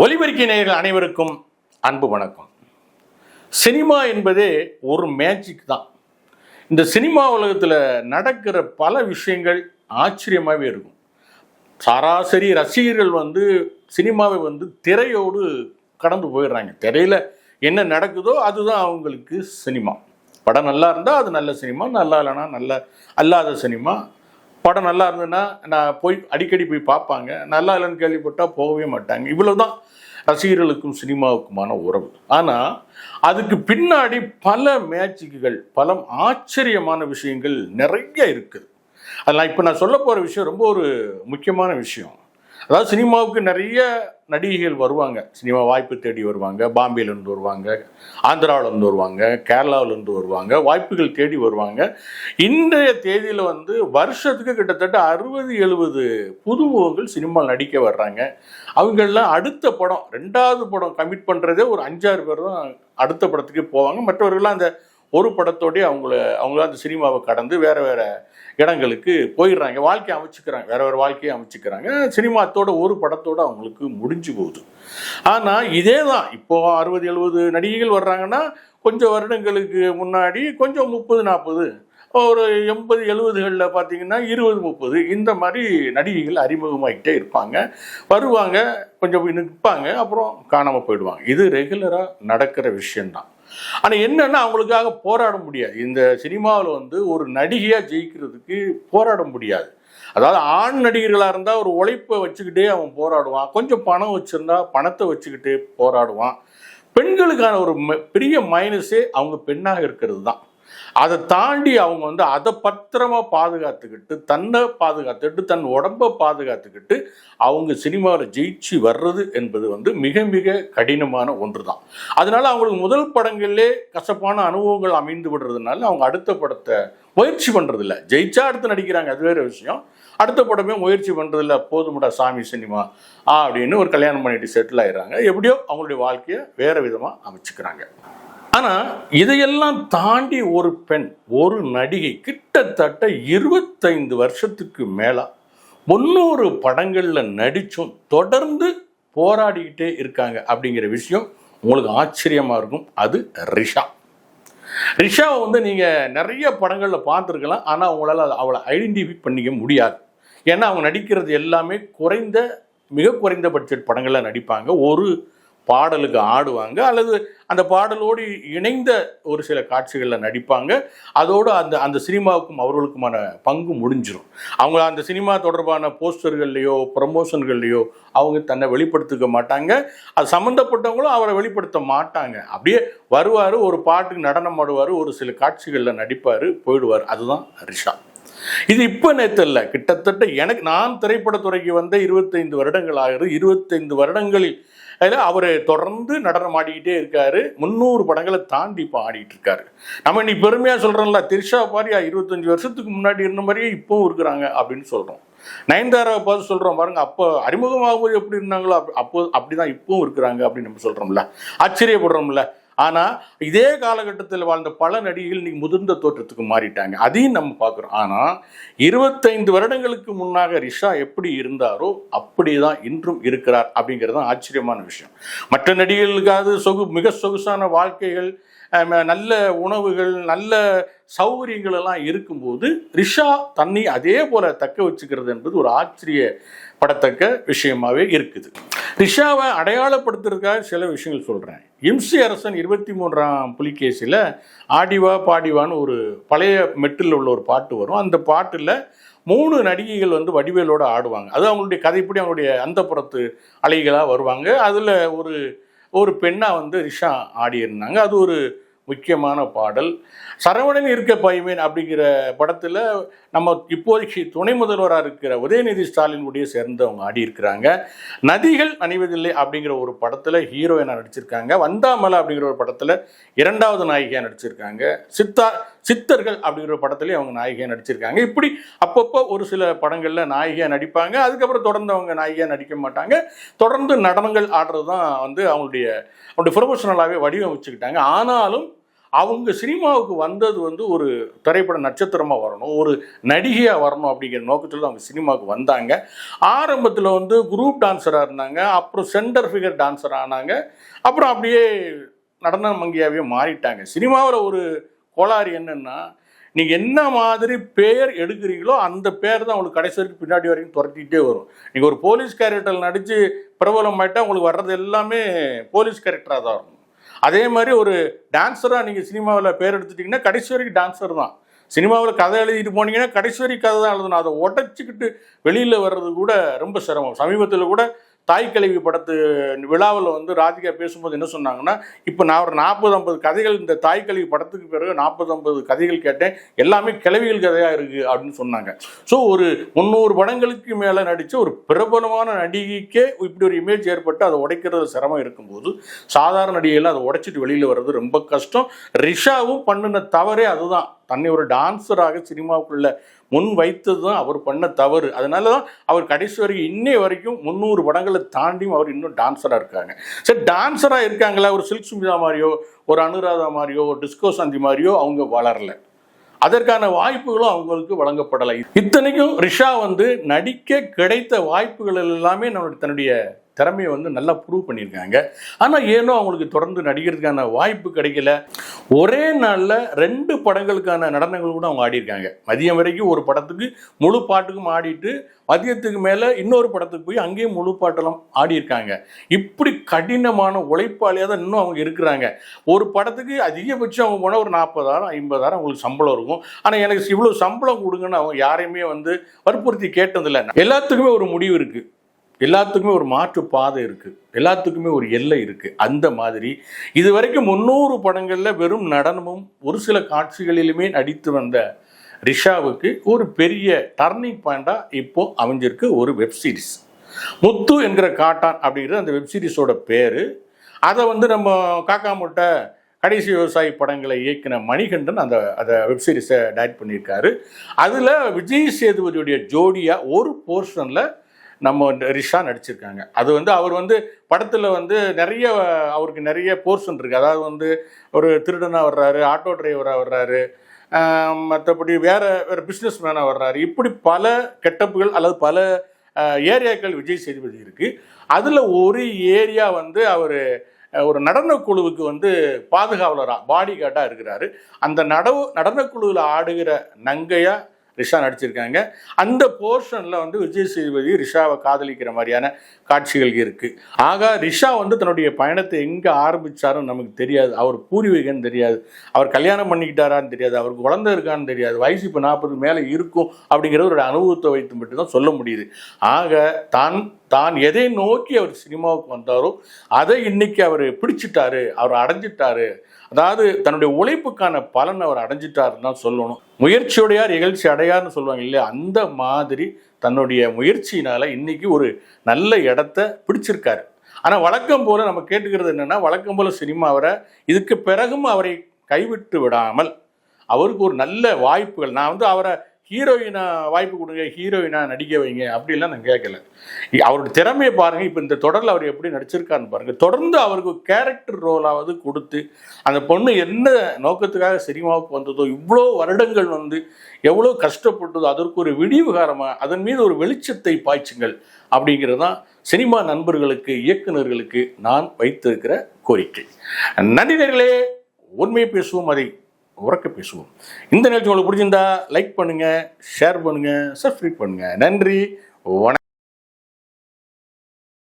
ஒலிபெருக்கி நேயர்கள் அனைவருக்கும் அன்பு வணக்கம். சினிமா என்பதே ஒரு மேஜிக் தான். இந்த சினிமா உலகத்தில் நடக்கிற பல விஷயங்கள் ஆச்சரியமாகவே இருக்கும். சராசரி ரசிகர்கள் சினிமாவை திரையோடு கடந்து போயிடுறாங்க. திரையில் என்ன நடக்குதோ அதுதான் அவங்களுக்கு சினிமா. படம் நல்லா இருந்தால் அது நல்ல சினிமா, நல்லா இல்லைன்னா நல்ல அல்லாத சினிமா. படம் நல்லா இருந்ததுன்னா நான் அடிக்கடி போய் பார்ப்பாங்க, நல்லா இல்லைன்னு கேள்விப்பட்டால் போகவே மாட்டாங்க. இவ்வளவுதான் ரசிகர்களுக்கும் சினிமாவுக்குமான உறவு. ஆனால் அதுக்கு பின்னாடி பல மேஜிக்குகள், பல ஆச்சரியமான விஷயங்கள் நிறைய இருக்குது. அதெல்லாம் இப்போ நான் சொல்ல போகிற விஷயம் ரொம்ப ஒரு முக்கியமான விஷயம். அதாவது சினிமாவுக்கு நிறைய நடிகைகள் வருவாங்க, சினிமா வாய்ப்பு தேடி வருவாங்க. பாம்பேலேருந்து வருவாங்க, ஆந்திராவிலேருந்து வருவாங்க, கேரளாவிலேருந்து வருவாங்க, வாய்ப்புகள் தேடி வருவாங்க. இன்றைய தேதியில் வருஷத்துக்கு கிட்டத்தட்ட 60-70 புதுமுகங்கள் சினிமாவில் நடிக்க வர்றாங்க. அவங்களெலாம் அடுத்த படம், 2வது படம் கமிட் பண்ணுறதே ஒரு 5-6 பேர் தான் அடுத்த படத்துக்கு போவாங்க. மற்றவர்கள்லாம் அந்த ஒரு படத்தோடய அவங்கள அந்த சினிமாவை கடந்து வேறு வேறு இடங்களுக்கு போயிடுறாங்க, வாழ்க்கையை அமைச்சுக்கிறாங்க, வேற வேறு வாழ்க்கையை அமைச்சுக்கிறாங்க. சினிமாத்தோட ஒரு படத்தோடு அவங்களுக்கு முடிஞ்சு போகுது. ஆனால் இதே தான் இப்போ 60-70 நடிகைகள் வர்றாங்கன்னா கொஞ்சம் வருடங்களுக்கு முன்னாடி கொஞ்சம் 30-40, ஒரு 80-70களில் பார்த்தீங்கன்னா 20-30 இந்த மாதிரி நடிகைகள் அறிமுகமாகிட்டே இருப்பாங்க. வருவாங்க, கொஞ்சம் நிற்பாங்க, அப்புறம் காணாமல் போயிடுவாங்க. இது ரெகுலராக நடக்கிற விஷயம்தான். ஆனால் என்னன்னா அவங்களுக்காக போராட முடியாது. இந்த சினிமாவில் ஒரு நடிகையாக ஜெயிக்கிறதுக்கு போராட முடியாது. அதாவது ஆண் நடிகர்களாக இருந்தால் ஒரு உழைப்பை வச்சுக்கிட்டே அவன் போராடுவான், கொஞ்சம் பணம் வச்சுருந்தா பணத்தை வச்சுக்கிட்டே போராடுவான். பெண்களுக்கான ஒரு பெரிய மைனஸே அவங்க பெண்ணாக இருக்கிறது தான். அதை தாண்டி அவங்க அதை பத்திரமா பாதுகாத்துக்கிட்டு, தன்னை பாதுகாத்துக்கிட்டு, தன் உடம்பை பாதுகாத்துக்கிட்டு அவங்க சினிமாவில் ஜெயிச்சு வர்றது என்பது மிக மிக கடினமான ஒன்று தான். அதனால அவங்களுக்கு முதல் படங்கள்லே கசப்பான அனுபவங்கள் அமைந்து விடுறதுனால அவங்க அடுத்த படத்தை முயற்சி பண்ணுறதில்ல. ஜெயிச்சா அடுத்து நடிக்கிறாங்க, அது வேறு விஷயம். அடுத்த படமே முயற்சி பண்ணுறதில்ல, போதுமுடா சாமி சினிமா அப்படின்னு ஒரு கல்யாணம் பண்ணிட்டு செட்டில் ஆயிடுறாங்க. எப்படியோ அவங்களுடைய வாழ்க்கையை வேறு விதமாக அமைச்சுக்கிறாங்க. ஆனால் இதையெல்லாம் தாண்டி ஒரு பெண், ஒரு நடிகை கிட்டத்தட்ட 25 வருஷத்துக்கு மேலே 300 படங்களில் நடித்தும் தொடர்ந்து போராடிக்கிட்டே இருக்காங்க அப்படிங்கிற விஷயம் உங்களுக்கு ஆச்சரியமாக இருக்கும். அது ரிஷா. ரிஷாவை நீங்கள் நிறைய படங்களில் பார்த்துருக்கலாம், ஆனால் அவங்களால அவளை ஐடென்டிஃபை பண்ணிக்க முடியாது. ஏன்னா அவங்க நடிக்கிறது எல்லாமே மிக குறைந்த பட்ஜெட் படங்களில் நடிப்பாங்க. ஒரு பாடலுக்கு ஆடுவாங்க, அல்லது அந்த பாடலோடு இணைந்த ஒரு சில காட்சிகளில் நடிப்பாங்க. அதோடு அந்த சினிமாவுக்கும் அவர்களுக்குமான பங்கு முடிஞ்சிடும். அவங்க அந்த சினிமா தொடர்பான போஸ்டர்கள்லையோ ப்ரமோஷன்கள்லையோ அவங்க தன்னை வெளிப்படுத்திக்க மாட்டாங்க. அது சம்மந்தப்பட்டவங்களும் அவரை வெளிப்படுத்த மாட்டாங்க. அப்படியே வருவார், ஒரு பாட்டுக்கு நடனம் ஆடுவார், ஒரு சில காட்சிகளில் நடிப்பார், போயிடுவார். அதுதான் ரிஷா. இது இப்போ நேற்று இல்லை, கிட்டத்தட்ட நான் திரைப்படத்துறைக்கு 25 வருடங்கள் ஆகிறது. 25 வருடங்களில் அவர் தொடர்ந்து நடனம் ஆடிக்கிட்டே இருக்காரு. 300 படங்களை தாண்டி இப்போ ஆடிட்டு இருக்காரு. நம்ம இன்னைக்கு பெருமையாக சொல்கிறோம்ல, திரிஷா பாரியா 25 வருஷத்துக்கு முன்னாடி இருந்த மாதிரியே இப்போவும் இருக்கிறாங்க அப்படின்னு சொல்கிறோம். நயன்தாராவை பார்த்து சொல்கிறோம் பாருங்க, அப்போ அறிமுகமாகும்போது எப்படி இருந்தாங்களோ அப்படிதான் இப்பவும் இருக்கிறாங்க அப்படின்னு நம்ம சொல்கிறோம்ல, ஆச்சரியப்படுறோம்ல. ஆனால் இதே காலகட்டத்தில் வாழ்ந்த பல நடிகைகள் இன்னைக்கு முதிர்ந்த தோற்றத்துக்கு மாறிட்டாங்க, அதையும் நம்ம பார்க்குறோம். ஆனால் 25 வருடங்களுக்கு முன்னாக ரிஷா எப்படி இருந்தாரோ அப்படி தான் இன்றும் இருக்கிறார் அப்படிங்கிறது தான் ஆச்சரியமான விஷயம். மற்ற நடிகைகளுக்காவது மிக சொகுசான வாழ்க்கைகள், நல்ல உணவுகள், நல்ல சௌகரியங்கள் எல்லாம் இருக்கும்போது ரிஷா தன்னை அதே போல தக்க வச்சுக்கிறது என்பது ஒரு ஆச்சரியப்படத்தக்க விஷயமாவே இருக்குது. ரிஷாவை அடையாளப்படுத்துறதுக்காக சில விஷயங்கள் சொல்கிறேன். இம்சி அரசன் 23ஆம் புலிகேசியில் ஆடிவா பாடிவான்னு ஒரு பழைய மெட்டில் உள்ள ஒரு பாட்டு வரும். அந்த பாட்டில் 3 நடிகைகள் வடிவேலோடு ஆடுவாங்க. அது அவங்களுடைய கதைப்படி அவங்களுடைய அந்தப்புறத்து அலைகளாக வருவாங்க. அதில் ஒரு பெண்ணாக ரிஷா ஆடியிருந்தாங்க. அது ஒரு முக்கியமான பாடல். சரவணன் இருக்க பைமேன் அப்படிங்கிற படத்தில் நம்ம இப்போதைக்கு துணை முதல்வராக இருக்கிற உதயநிதி ஸ்டாலின் உடைய சேர்ந்து அவங்க ஆடி இருக்கிறாங்க. நதிகள் அணிவதில்லை அப்படிங்கிற ஒரு படத்தில் ஹீரோயினாக நடிச்சிருக்காங்க. வந்தாமலை அப்படிங்கிற ஒரு படத்தில் 2வது நாயகியாக நடிச்சிருக்காங்க. சித்தர்கள் அப்படிங்கிற படத்துலேயும் அவங்க நாயகியாக நடிச்சிருக்காங்க. இப்படி அப்பப்போ ஒரு சில படங்களில் நாயகியாக நடிப்பாங்க. அதுக்கப்புறம் தொடர்ந்து அவங்க நாயகியாக நடிக்க மாட்டாங்க. தொடர்ந்து நடனங்கள் ஆடுறது தான் அவங்களுடைய ப்ரொஃபஷனலாகவே வடிவமைச்சுக்கிட்டாங்க. ஆனாலும் அவங்க சினிமாவுக்கு வந்தது வந்து ஒரு திரைப்பட நட்சத்திரமாக வரணும், ஒரு நடிகையாக வரணும் அப்படிங்கிற நோக்கத்தில் அவங்க சினிமாவுக்கு வந்தாங்க. ஆரம்பத்தில் வந்து குரூப் டான்ஸராக இருந்தாங்க, அப்புறம் சென்டர் ஃபிகர் டான்ஸர் ஆனாங்க, அப்புறம் அப்படியே நடன மங்கியாவே மாறிட்டாங்க. சினிமாவில் ஒரு கோளாறு என்னன்னா, நீங்கள் என்ன மாதிரி பேர் எடுக்கிறீங்களோ அந்த பேர் தான் உங்களுக்கு கடைசி வரைக்கும் பின்னாடி வரைக்கும் துரத்திக்கிட்டே வரும். நீங்கள் ஒரு போலீஸ் கேரக்டர் நடித்து பிரபலம் ஆகிட்டா உங்களுக்கு வர்றது எல்லாமே போலீஸ் கேரக்டராக தான் இருக்கும். அதே மாதிரி ஒரு டான்ஸராக நீங்கள் சினிமாவில் பேர் எடுத்துட்டிங்கன்னா கடைசி வரைக்கும் டான்ஸர் தான். சினிமாவில் கதை எழுதிட்டு போனீங்கன்னா கடைசி வரைக்கும் கதை தான் எழுதணும். அதை உடச்சிக்கிட்டு வெளியில் வர்றது கூட ரொம்ப சிரமம். சமீபத்தில் கூட தாய் கிழவி படத்து விழாவில் வந்து ராதிகா பேசும்போது என்ன சொன்னாங்கன்னா, இப்போ நான் ஒரு 40-50 கதைகள் இந்த தாய் கிழவி படத்துக்கு பிறகு 40-50 கதைகள் கேட்டேன், எல்லாமே கிழவிகள் கதையாக இருக்குது அப்படின்னு சொன்னாங்க. ஸோ ஒரு 300 படங்களுக்கு மேலே நடித்த ஒரு பிரபலமான நடிகைக்கே இப்படி ஒரு இமேஜ் ஏற்பட்டு அதை உடைக்கிறது சிரமம் இருக்கும்போது சாதாரண நடிகைகள் அதை உடைச்சிட்டு வெளியில் வர்றது ரொம்ப கஷ்டம். ரிஷாவும் பண்ணின தவறே அதுதான். தன்னை ஒரு டான்ஸராக சினிமாவுக்குள்ள முன் வைத்தது தான் அவர் பண்ண தவறு. அதனால தான் அவர் கடைசி வரைக்கும் இன்னை வரைக்கும் 300 படங்களை தாண்டியும் அவர் இன்னும் டான்ஸராக இருக்காங்க. சரி, டான்ஸராக இருக்காங்களா? ஒரு சில்க் சுமிதா மாதிரியோ, ஒரு அனுராதா மாதிரியோ, ஒரு டிஸ்கோ சந்தி மாதிரியோ அவங்க வளரல. அதற்கான வாய்ப்புகளும் அவங்களுக்கு வழங்கப்படலை. இத்தனைக்கும் ரிஷா வந்து நடிக்க கிடைத்த வாய்ப்புகள் எல்லாமே தன்னுடைய திறமையை வந்து நல்லா ப்ரூவ் பண்ணியிருக்காங்க. ஆனால் ஏனோ அவங்களுக்கு தொடர்ந்து நடிக்கிறதுக்கான வாய்ப்பு கிடைக்கல. ஒரே நாளில் 2 படங்களுக்கான நடனங்கள் கூட அவங்க ஆடியிருக்காங்க. மதியம் வரைக்கும் ஒரு படத்துக்கு முழு பாட்டுக்கும் ஆடிட்டு மதியத்துக்கு மேலே இன்னொரு படத்துக்கு போய் அங்கேயும் முழு பாட்டெல்லாம் ஆடியிருக்காங்க. இப்படி கடினமான உழைப்பாளியாக தான் இன்னும் அவங்க இருக்கிறாங்க. ஒரு படத்துக்கு அதிகபட்சம் அவங்க போனால் ஒரு 40,000 50,000 அவங்களுக்கு சம்பளம் இருக்கும். ஆனால் எனக்கு இவ்வளோ சம்பளம் கொடுங்கன்னு அவங்க யாரையுமே வந்து வற்புறுத்தி கேட்டதில்லை. எல்லாத்துக்குமே ஒரு முடிவு இருக்குது, எல்லாத்துக்குமே ஒரு மாற்று பாதை இருக்குது, எல்லாத்துக்குமே ஒரு எல்லை இருக்குது. அந்த மாதிரி இது வரைக்கும் 300 படங்களில் வெறும் நடனமும் ஒரு சில காட்சிகளிலுமே நடித்து வந்த ரிஷாவுக்கு ஒரு பெரிய டர்னிங் பாயிண்டாக இப்போது அமைஞ்சிருக்கு ஒரு வெப்சீரிஸ். முத்து என்கிற காட்டான் அப்படிங்கிற அந்த வெப்சீரிஸோட பேர். அதை வந்து நம்ம காக்கா முட்டை, கடைசி விவசாயி படங்களை இயக்கின மணிகண்டன் அந்த வெப்சீரிஸை டைரக்ட் பண்ணியிருக்காரு. அதில் விஜய் சேதுபதியுடைய ஜோடியாக ஒரு போர்ஷனில் நம்ம ரிஷா நடிச்சிருக்காங்க. அது வந்து அவர் வந்து படத்தில் வந்து அவருக்கு நிறைய போர்ஷன் இருக்குது. அதாவது வந்து ஒரு திருடனாக வர்றாரு, ஆட்டோ டிரைவராக வர்றாரு, மற்றபடி வேறு பிஸ்னஸ் மேனாக வர்றாரு. இப்படி பல கெட்டப்புகள் அல்லது பல ஏரியாக்கள் விஜய் சேதுபதி இருக்குது. அதில் ஒரு ஏரியா வந்து அவர் ஒரு நடனக்குழுவுக்கு வந்து பாதுகாவலராக பாடி கார்டாக இருக்கிறாரு. அந்த நடனக்குழுவில் ஆடுகிற நங்கையாக ரிஷா நடிச்சிருக்காங்க. அந்த போர்ஷனில் வந்து விஜய் சேதுபதி ரிஷாவை காதலிக்கிற மாதிரியான காட்சிகள் இருக்குது. ஆக ரிஷா வந்து தன்னுடைய பயணத்தை எங்கே ஆரம்பித்தாருன்னு நமக்கு தெரியாது. அவர் பூர்வீகன்னு தெரியாது, அவர் கல்யாணம் பண்ணிக்கிட்டாரான்னு தெரியாது, அவருக்கு குழந்தை இருக்கான்னு தெரியாது, வயசு இப்போ 40 மேலே இருக்கும் அப்படிங்கிற ஒரு அனுபவத்தை வைத்து மட்டும் தான் சொல்ல முடியுது. ஆக தான் எதை நோக்கி அவர் சினிமாவுக்கு வந்தாரோ அதை இன்னைக்கு அவர் பிடிச்சிட்டாரு, அவர் அடைஞ்சிட்டாரு. அதாவது தன்னுடைய உழைப்புக்கான பலன் அவர் அடைஞ்சிட்டாருன்னு தான் சொல்லணும். முயற்சியுடையார் இகழ்ச்சி அடையார்னு சொல்லுவாங்க இல்லையா, அந்த மாதிரி தன்னுடைய முயற்சியினால இன்னைக்கு ஒரு நல்ல இடத்த பிடிச்சிருக்காரு. ஆனால் வழக்கம் போல நம்ம கேட்டுக்கிறது என்னன்னா, வழக்கம் போல சினிமா இதுக்கு பிறகும் அவரை கைவிட்டு விடாமல் அவருக்கு ஒரு நல்ல வாய்ப்புகள், நான் வந்து அவரை ஹீரோயினா வாய்ப்பு கொடுங்க, ஹீரோயினா நடிக்க வைங்க அப்படிலாம் நான் கேட்கல. அவருடைய திறமையை பாருங்கள். இப்போ இந்த தொடரில் அவர் எப்படி நடிச்சிருக்காருன்னு பாருங்கள். தொடர்ந்து அவருக்கு கேரக்டர் ரோலாவது கொடுத்து அந்த பொண்ணு என்ன நோக்கத்துக்காக சினிமாவுக்கு வந்ததோ, இவ்வளோ வருடங்கள் வந்து எவ்வளோ கஷ்டப்பட்டதோ அதற்கு ஒரு விடிவுகாரமாக அதன் மீது ஒரு வெளிச்சத்தை பாய்ச்சுங்கள் அப்படிங்கிறது தான் சினிமா நண்பர்களுக்கு, இயக்குநர்களுக்கு நான் வைத்திருக்கிற கோரிக்கை. நன்றி நேயர்களே, உண்மையை பேசுவோம், அதை உறக்க பேசுவோம். இந்த நிகழ்ச்சி உங்களுக்கு பிடிச்சிருந்தா லைக் பண்ணுங்க, ஷேர் பண்ணுங்க, சப்ஸ்கிரைப் பண்ணுங்க. நன்றி, வணக்கம்.